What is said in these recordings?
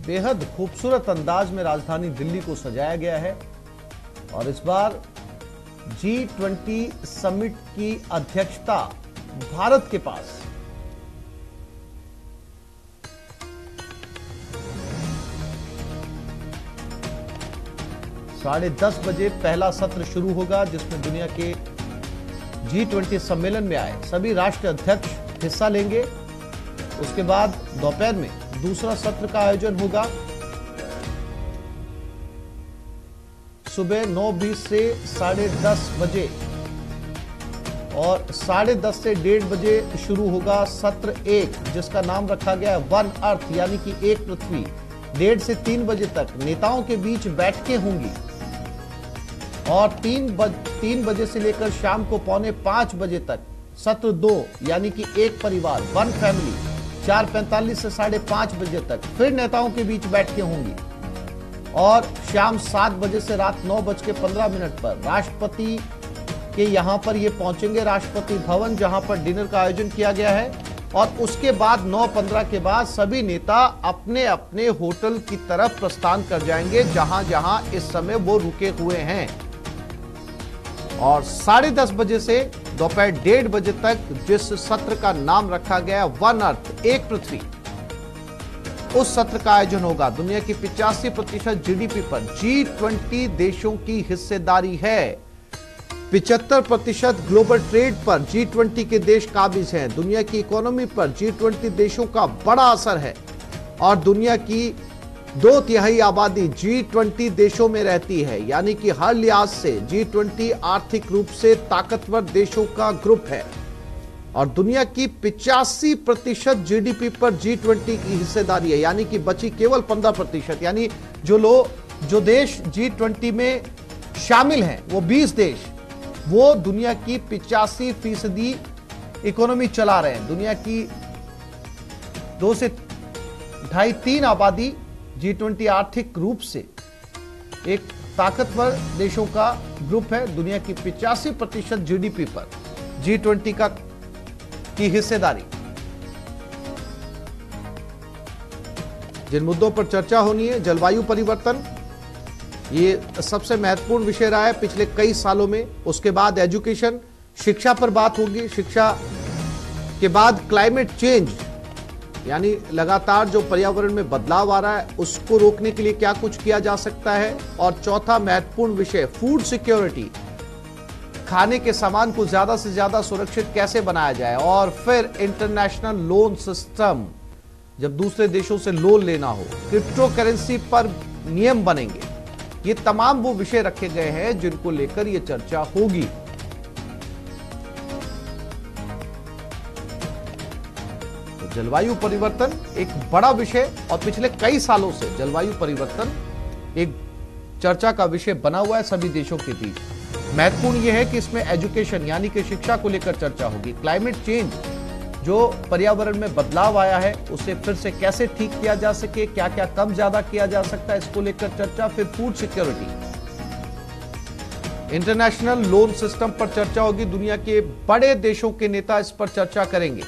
बेहद खूबसूरत अंदाज में राजधानी दिल्ली को सजाया गया है और इस बार G20 समिट की अध्यक्षता भारत के पास। साढ़े 10 बजे पहला सत्र शुरू होगा जिसमें दुनिया के G20 सम्मेलन में आए सभी राष्ट्र अध्यक्ष हिस्सा लेंगे। उसके बाद दोपहर में दूसरा सत्र का आयोजन होगा। सुबह 9:20 से 10:30 बजे और 10:30 से 1:30 बजे शुरू होगा सत्र 1, जिसका नाम रखा गया है वन अर्थ यानी कि एक पृथ्वी। 1:30 से 3 बजे तक नेताओं के बीच बैठकें होंगी और 3 बजे से लेकर शाम को 4:45 बजे तक सत्र 2 यानी कि एक परिवार वन फैमिली। 4:45 से 5:30 बजे तक फिर नेताओं के बीच बैठकें होंगी और शाम 7 बजे से रात 9:15 पर राष्ट्रपति के यहां पर ये पहुंचेंगे, राष्ट्रपति भवन, जहां पर डिनर का आयोजन किया गया है। और उसके बाद 9:15 के बाद सभी नेता अपने अपने होटल की तरफ प्रस्थान कर जाएंगे जहां जहां इस समय वो रुके हुए हैं। और 10:30 बजे से दोपहर 1:30 बजे तक जिस सत्र का नाम रखा गया वन अर्थ एक पृथ्वी, उस सत्र का आयोजन होगा। दुनिया की 85% जीडीपी पर G20 देशों की हिस्सेदारी है। 75% ग्लोबल ट्रेड पर G20 के देश काबिज हैं। दुनिया की इकोनॉमी पर G20 देशों का बड़ा असर है और दुनिया की 2/3 आबादी G20 देशों में रहती है, यानी कि हर लिहाज से G20 आर्थिक रूप से ताकतवर देशों का ग्रुप है। और दुनिया की 85% जीडीपी पर G20 की हिस्सेदारी है, यानी कि बची केवल 15%। यानी जो देश G20 में शामिल हैं वो 20 देश, वो दुनिया की 85% इकोनॉमी चला रहे हैं। दुनिया की 2 से 2.5-3 आबादी G20 आर्थिक रूप से एक ताकतवर देशों का ग्रुप है। दुनिया की 85% जीडीपी पर G20 की हिस्सेदारी। जिन मुद्दों पर चर्चा होनी है, जलवायु परिवर्तन ये सबसे महत्वपूर्ण विषय रहा है पिछले कई सालों में। उसके बाद एजुकेशन, शिक्षा पर बात होगी। शिक्षा के बाद क्लाइमेट चेंज, यानी लगातार जो पर्यावरण में बदलाव आ रहा है उसको रोकने के लिए क्या कुछ किया जा सकता है। और चौथा महत्वपूर्ण विषय फूड सिक्योरिटी, खाने के सामान को ज्यादा से ज्यादा सुरक्षित कैसे बनाया जाए। और फिर इंटरनेशनल लोन सिस्टम, जब दूसरे देशों से लोन लेना हो, क्रिप्टो करेंसी पर नियम बनेंगे। ये तमाम वो विषय रखे गए हैं जिनको लेकर ये चर्चा होगी। तो जलवायु परिवर्तन एक बड़ा विषय और पिछले कई सालों से जलवायु परिवर्तन एक चर्चा का विषय बना हुआ है सभी देशों के बीच। महत्वपूर्ण यह है कि इसमें एजुकेशन यानी कि शिक्षा को लेकर चर्चा होगी। क्लाइमेट चेंज, जो पर्यावरण में बदलाव आया है उसे फिर से कैसे ठीक किया जा सके, क्या क्या कम ज्यादा किया जा सकता है, इसको लेकर चर्चा। फिर food security, international loan system पर चर्चा होगी। दुनिया के बड़े देशों के नेता इस पर चर्चा करेंगे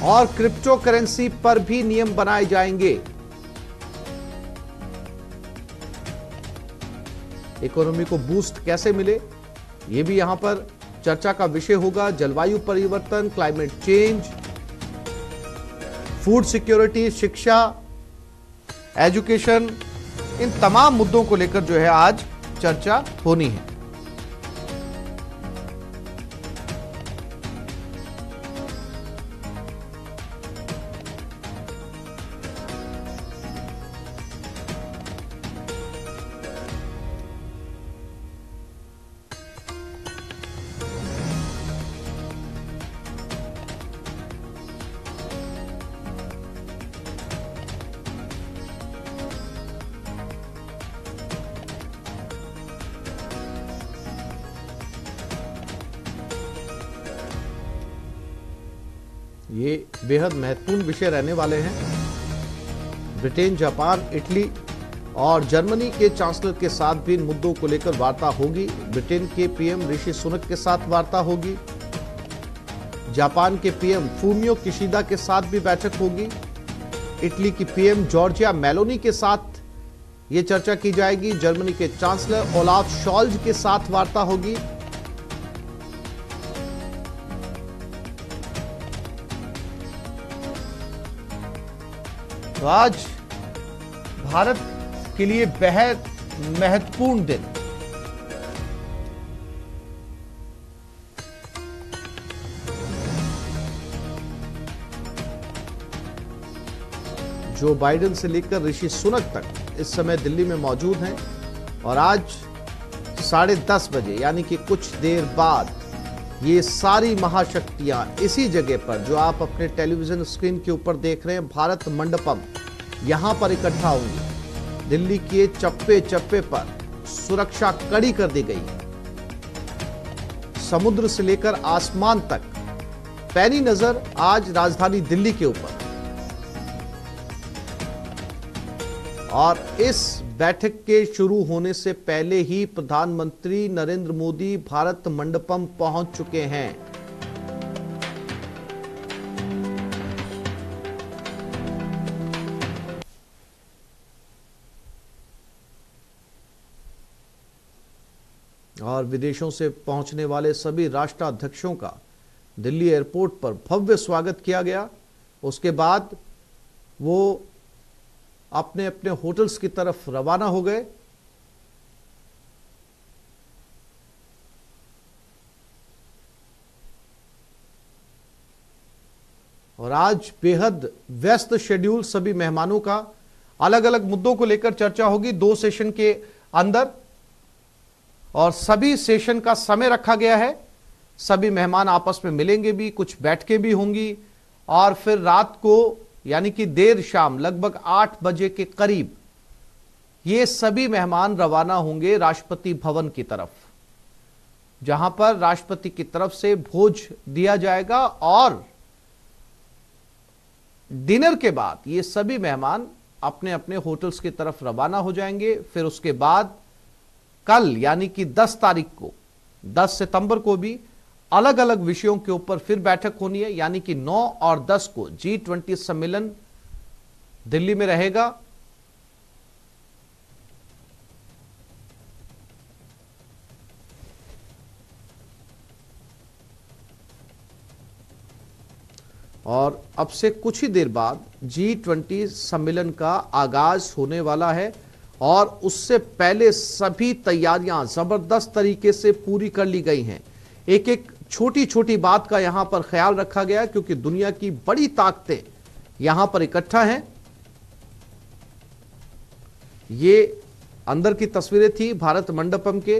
और क्रिप्टो करेंसी पर भी नियम बनाए जाएंगे। इकोनॉमी को बूस्ट कैसे मिले, यह भी यहां पर चर्चा का विषय होगा। जलवायु परिवर्तन, क्लाइमेट चेंज, फूड सिक्योरिटी, शिक्षा, एजुकेशन, इन तमाम मुद्दों को लेकर जो है आज चर्चा होनी है। ये बेहद महत्वपूर्ण विषय रहने वाले हैं। ब्रिटेन, जापान, इटली और जर्मनी के चांसलर के साथ भी इन मुद्दों को लेकर वार्ता होगी। ब्रिटेन के पीएम ऋषि सुनक के साथ वार्ता होगी। जापान के पीएम फूमियो किशिदा के साथ भी बैठक होगी इटली की पीएम जॉर्जिया मेलोनी के साथ ये चर्चा की जाएगी। जर्मनी के चांसलर ओलाफ शॉल्ज के साथ वार्ता होगी। तो आज भारत के लिए बेहद महत्वपूर्ण दिन। जो बाइडेन से लेकर ऋषि सुनक तक इस समय दिल्ली में मौजूद हैं और आज 10:30 बजे यानी कि कुछ देर बाद ये सारी महाशक्तियां इसी जगह पर जो आप अपने टेलीविजन स्क्रीन के ऊपर देख रहे हैं, भारत मंडपम, यहां पर इकट्ठा होंगे। दिल्ली के चप्पे चप्पे पर सुरक्षा कड़ी कर दी गई है। समुद्र से लेकर आसमान तक पैनी नजर आज राजधानी दिल्ली के ऊपर। और इस बैठक के शुरू होने से पहले ही प्रधानमंत्री नरेंद्र मोदी भारत मंडपम पहुंच चुके हैं। और विदेशों से पहुंचने वाले सभी राष्ट्राध्यक्षों का दिल्ली एयरपोर्ट पर भव्य स्वागत किया गया। उसके बाद वो अपने अपने होटल्स की तरफ रवाना हो गए। और आज बेहद व्यस्त शेड्यूल सभी मेहमानों का, अलग अलग मुद्दों को लेकर चर्चा होगी 2 सेशन के अंदर। और सभी सेशन का समय रखा गया है। सभी मेहमान आपस में मिलेंगे भी, कुछ बैठकें भी होंगी और फिर रात को यानी कि देर शाम लगभग 8 बजे के करीब ये सभी मेहमान रवाना होंगे राष्ट्रपति भवन की तरफ, जहां पर राष्ट्रपति की तरफ से भोज दिया जाएगा। और डिनर के बाद ये सभी मेहमान अपने अपने होटल्स की तरफ रवाना हो जाएंगे। फिर उसके बाद कल यानी कि 10 तारीख को, 10 सितंबर को भी अलग अलग विषयों के ऊपर फिर बैठक होनी है। यानी कि 9 और 10 को G20 सम्मेलन दिल्ली में रहेगा। और अब से कुछ ही देर बाद G20 सम्मेलन का आगाज होने वाला है और उससे पहले सभी तैयारियां जबरदस्त तरीके से पूरी कर ली गई हैं। एक एक छोटी छोटी बात का यहां पर ख्याल रखा गया क्योंकि दुनिया की बड़ी ताकतें यहां पर इकट्ठा हैं। ये अंदर की तस्वीरें थी भारत मंडपम के।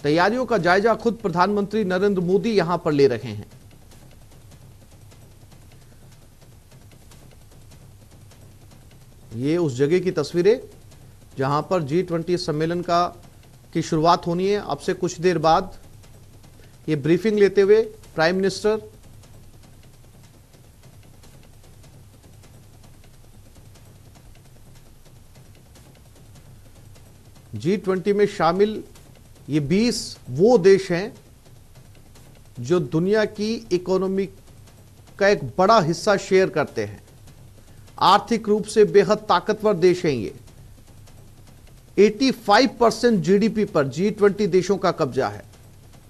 तैयारियों का जायजा खुद प्रधानमंत्री नरेंद्र मोदी यहां पर ले रहे हैं। ये उस जगह की तस्वीरें जहां पर G20 सम्मेलन की शुरुआत होनी है। अब से कुछ देर बाद ये ब्रीफिंग लेते हुए प्राइम मिनिस्टर G20 में शामिल ये 20 वो देश हैं जो दुनिया की इकोनॉमी का एक बड़ा हिस्सा शेयर करते हैं। आर्थिक रूप से बेहद ताकतवर देश हैं ये। 85% जीडीपी पर G20 देशों का कब्जा है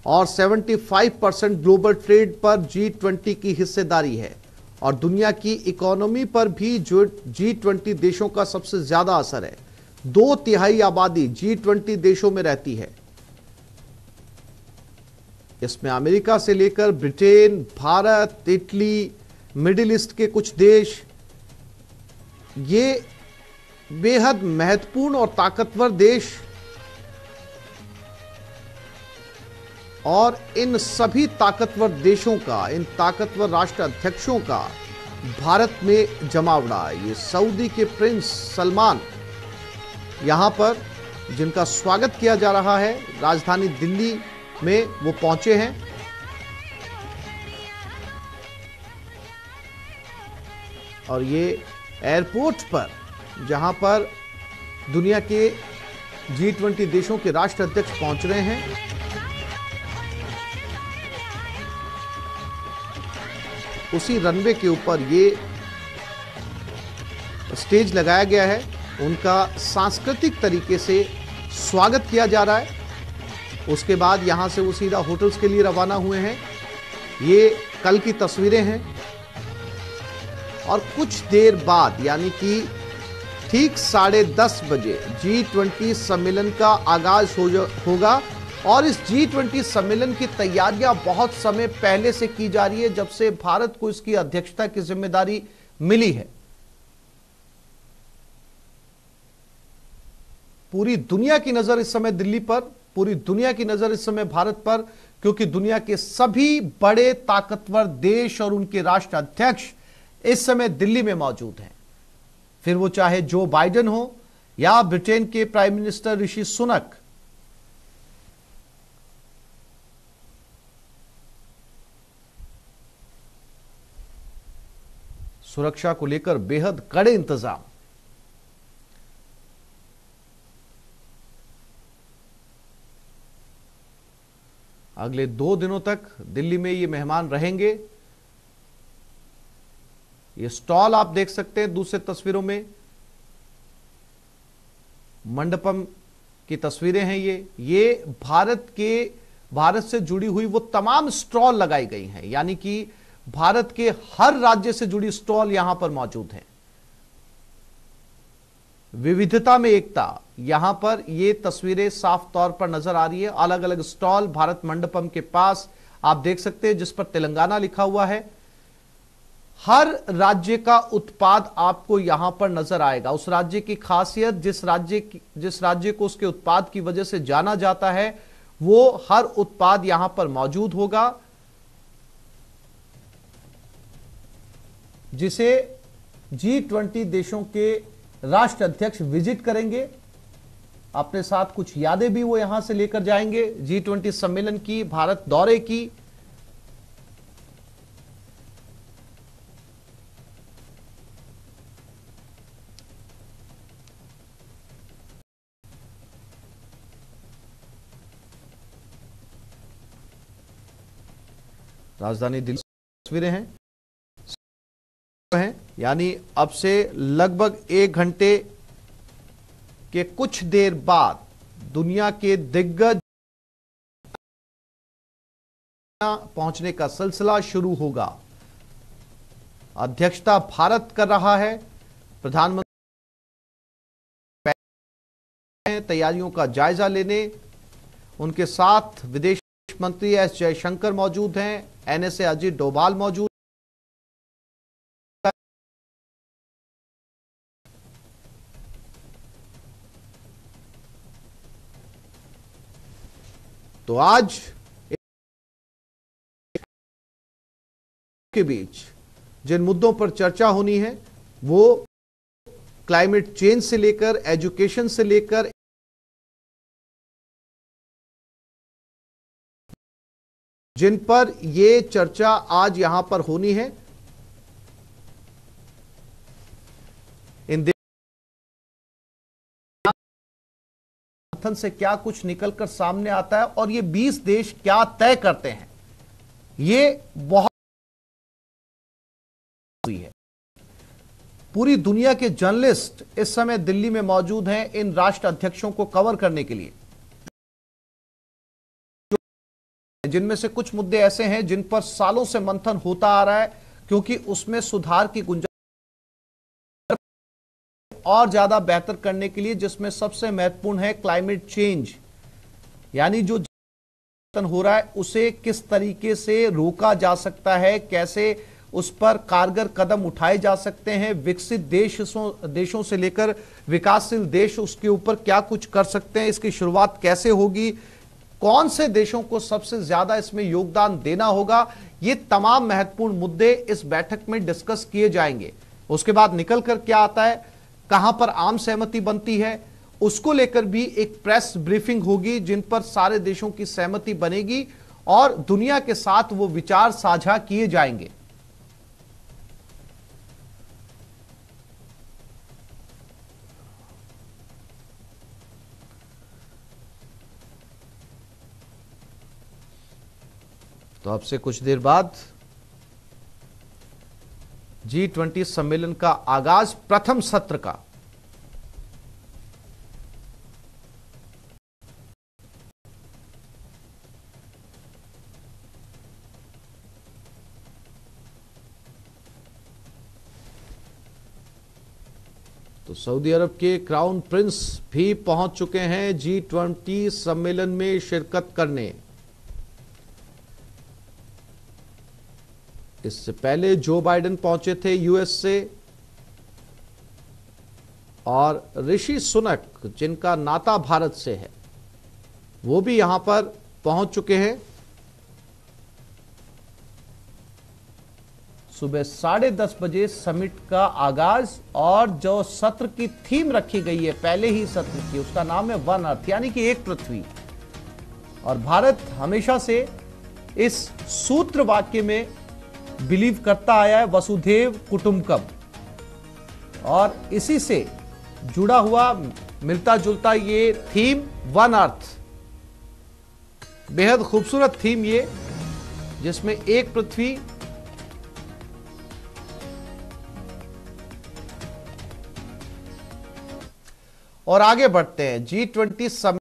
और 75% ग्लोबल ट्रेड पर G20 की हिस्सेदारी है। और दुनिया की इकोनॉमी पर भी जो G20 देशों का सबसे ज्यादा असर है। 2/3 आबादी G20 देशों में रहती है। इसमें अमेरिका से लेकर Britain, Bharat, Italy, middle east के कुछ देश, ये बेहद महत्वपूर्ण और ताकतवर देश। और इन सभी ताकतवर देशों का, इन ताकतवर राष्ट्र अध्यक्षों का भारत में जमावड़ा है। ये सऊदी के प्रिंस सलमान यहां पर जिनका स्वागत किया जा रहा है राजधानी दिल्ली में, वो पहुंचे हैं। और ये एयरपोर्ट पर जहां पर दुनिया के G20 देशों के राष्ट्र अध्यक्ष पहुंच रहे हैं। उसी रनवे के ऊपर ये स्टेज लगाया गया है। उनका सांस्कृतिक तरीके से स्वागत किया जा रहा है। उसके बाद यहां से वो सीधा होटल्स के लिए रवाना हुए हैं। ये कल की तस्वीरें हैं और कुछ देर बाद यानी कि ठीक 10:30 बजे G20 सम्मेलन का आगाज होगा और इस G20 सम्मेलन की तैयारियां बहुत समय पहले से की जा रही है, जब से भारत को इसकी अध्यक्षता की जिम्मेदारी मिली है। पूरी दुनिया की नजर इस समय दिल्ली पर, पूरी दुनिया की नजर इस समय भारत पर, क्योंकि दुनिया के सभी बड़े ताकतवर देश और उनके राष्ट्र अध्यक्ष इस समय दिल्ली में मौजूद हैं। फिर वो चाहे जो बाइडेन हो या ब्रिटेन के प्राइम मिनिस्टर ऋषि सुनक। सुरक्षा को लेकर बेहद कड़े इंतजाम। अगले 2 दिनों तक दिल्ली में ये मेहमान रहेंगे। ये स्टॉल आप देख सकते हैं दूसरे तस्वीरों में, मंडपम की तस्वीरें हैं। ये भारत से जुड़ी हुई वो तमाम स्टॉल लगाई गई हैं, यानी कि भारत के हर राज्य से जुड़ी स्टॉल यहां पर मौजूद हैं। विविधता में एकता, यहां पर ये तस्वीरें साफ तौर पर नजर आ रही है। अलग अलग स्टॉल भारत मंडपम के पास आप देख सकते हैं, जिस पर तेलंगाना लिखा हुआ है। हर राज्य का उत्पाद आपको यहां पर नजर आएगा। उस राज्य की खासियत, जिस राज्य को उसके उत्पाद की वजह से जाना जाता है, वो हर उत्पाद यहां पर मौजूद होगा, जिसे G20 देशों के राष्ट्र अध्यक्ष विजिट करेंगे। अपने साथ कुछ यादें भी वो यहां से लेकर जाएंगे G20 सम्मेलन की, भारत दौरे की। राजधानी दिल्ली तस्वीरें हैं, यानी अब से लगभग 1 घंटे के कुछ देर बाद दुनिया के दिग्गज पहुंचने का सिलसिला शुरू होगा। अध्यक्षता भारत कर रहा है। प्रधानमंत्री तैयारियों का जायजा लेने, उनके साथ विदेश मंत्री एस जयशंकर मौजूद हैं, NSA अजीत डोभाल मौजूद। तो आज के बीच जिन मुद्दों पर चर्चा होनी है वो क्लाइमेट चेंज से लेकर एजुकेशन से लेकर जिन पर ये चर्चा आज यहां पर होनी है, इन मंथन से क्या कुछ निकलकर सामने आता है और ये 20 देश क्या तय करते हैं, ये बहुत हुई है। पूरी दुनिया के जर्नलिस्ट इस समय दिल्ली में मौजूद हैं इन राष्ट्र अध्यक्षों को कवर करने के लिए, जिनमें से कुछ मुद्दे ऐसे हैं जिन पर सालों से मंथन होता आ रहा है, क्योंकि उसमें सुधार की गुंजाइश और ज्यादा बेहतर करने के लिए, जिसमें सबसे महत्वपूर्ण है क्लाइमेट चेंज, यानी जो परिवर्तन हो रहा है उसे किस तरीके से रोका जा सकता है, कैसे उस पर कारगर कदम उठाए जा सकते हैं। विकसित देशों से लेकर विकासशील देश उसके ऊपर क्या कुछ कर सकते हैं, इसकी शुरुआत कैसे होगी, कौन से देशों को सबसे ज्यादा इसमें योगदान देना होगा, ये तमाम महत्वपूर्ण मुद्दे इस बैठक में डिस्कस किए जाएंगे। उसके बाद निकल कर क्या आता है, कहां पर आम सहमति बनती है, उसको लेकर भी एक प्रेस ब्रीफिंग होगी जिन पर सारे देशों की सहमति बनेगी और दुनिया के साथ वो विचार साझा किए जाएंगे। तो अब से कुछ देर बाद G20 सम्मेलन का आगाज प्रथम सत्र का। तो सऊदी अरब के क्राउन प्रिंस भी पहुंच चुके हैं G20 सम्मेलन में शिरकत करने। इससे पहले जो बाइडेन पहुंचे थे यूएस से, और ऋषि सुनक जिनका नाता भारत से है वो भी यहां पर पहुंच चुके हैं। सुबह 10:30 बजे समिट का आगाज, और जो सत्र की थीम रखी गई है पहले ही सत्र की, उसका नाम है वन अर्थ, यानी कि एक पृथ्वी। और भारत हमेशा से इस सूत्र वाक्य में बिलीव करता आया है, वसुधैव कुटुंबकम, और इसी से जुड़ा हुआ मिलता जुलता ये थीम वन अर्थ, बेहद खूबसूरत थीम ये, जिसमें एक पृथ्वी। और आगे बढ़ते हैं G20 सम्मेलन